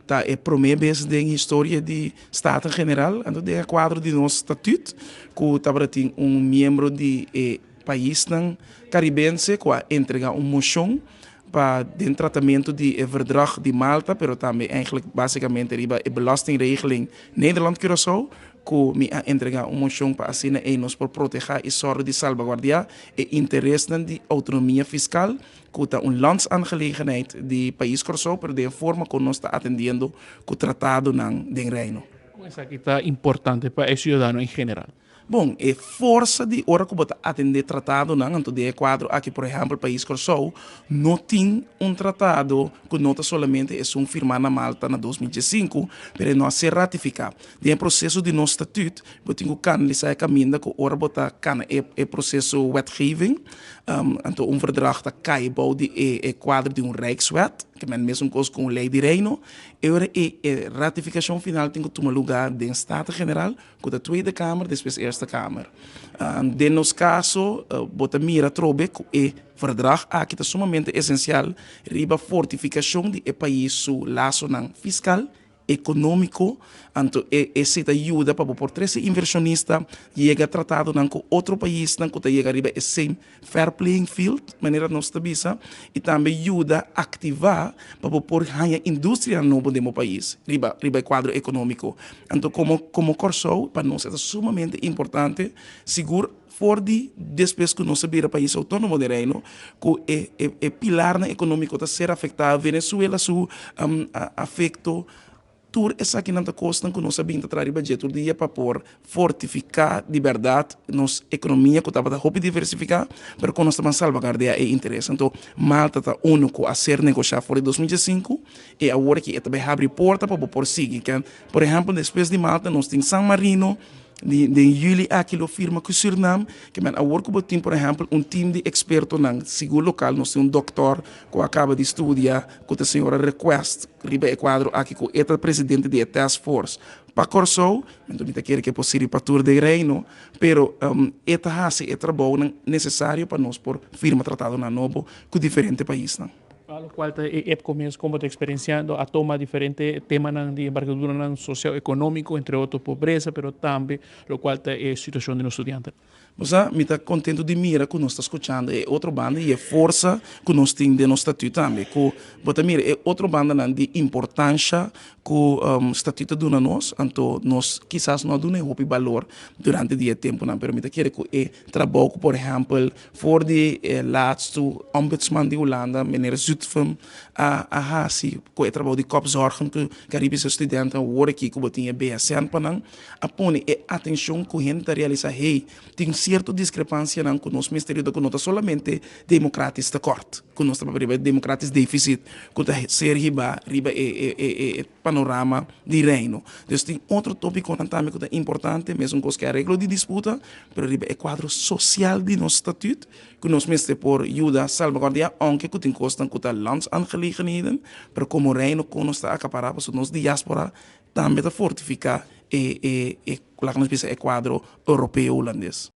Tá é promessa da história de Estado em geral, então é quadro de nosso estatuto, que estava tem membro de país caribense que entrega moção para o tratamento de verdrag de Malta, mas também eigenlijk basicamente a belastingregeling Nederland-Curaçao, que me entrega moção para assinar nos por proteger e zorgen de salvaguardia e interesse de autonomia fiscal, que é landsangelegenheid de país Curaçao, mas de forma que nós está atendendo o tratado do reino. Essa aqui está importante para o cidadão em geral. Bom, é força de hora que você atender tratado não, então de quadro aqui, por exemplo, o país Curaçao não tem tratado que nota somente é firmado na Malta na 2005, mas não se ratificar. De processo de nosso estatuto, você tem que canalizar a caminho que hora você can é processo wetgeving, então verdrag está cai de quadro de Rijkswet, que é mesmo coisa com lei de reino, e a ratificação final tem que tomar lugar do Estado-Geral, com a Tweede Kamer, depois a Eerste Kamer. De nos caso, bota mira trobe que é verdrag aqui é sumamente essencial, riba fortificação de país su laço fiscal, econômico, então essa ajuda para por três inversionista chega tratado com outro país que chega riba é same fair playing field, maneira não estabiliza, e também ajuda a ativar para por a indústria novo do país, riba quadro econômico. Então como Curaçao para nós é sumamente importante seguro for de depois que nós sabemos país autônomo de reino que é pilar econômico está ser afetado Venezuela su afeto tur essa aqui não costa que nós sabemos trazer budget todo dia para por fortificar de verdade nossa economia que estava a diversificar, mas que nós estamos salvaguardar é interesse. Então Malta está único a ser negociado fora de 2005 e agora que também abre porta para por seguir. Por exemplo, depois de Malta nós temos San Marino de julho aquilo firma que Suriname, que agora que tem, por exemplo, time de expertos no seguro local, nós temos doutor que acaba de estudar com a senhora Request, riba Equador, aqui com o presidente da Task Force. Para Curaçao, então me quer que é possível para todo o reino, pero é trabalho necessário para nós por firma tratado na novo com diferentes países. A lo qual começa como te experienciando a toma diferente tema de envergadura socioeconômico, entre outros pobreza, pero também lo qual é a situação de nossos estudantes. Você me está contente de mira que nós está escutando é outra banda e é força que nós temos de nosso estatuto também. Que mira é outra banda de importância que o estatuto dá a nós, então nós quizás não damos o valor durante o tempo, não, mas me quer que é trabalho, por exemplo, for de laatste ombudsman de Holanda, meneer Zutphen, a Hasi, que é trabalho de kopzorgen que caribische estudantes agora aqui que tinha BSN para a pôr atenção que a gente realiza tem certa discrepância com o nosso ministério da conota solamente democrático da corte, que nós estamos para democrático déficit, que ser riba panorama de reino. Então tem outro tópico também que é importante, mesmo que é a regra de disputa, mas riba é quadro social de nosso estatuto, que nós ministério por ajuda a salvaguardar, aunque que tem costa que é landsangelegenheden, mas como reino que nós está acaparado, so nós diáspora também está fortificar e quadro europeu holandês.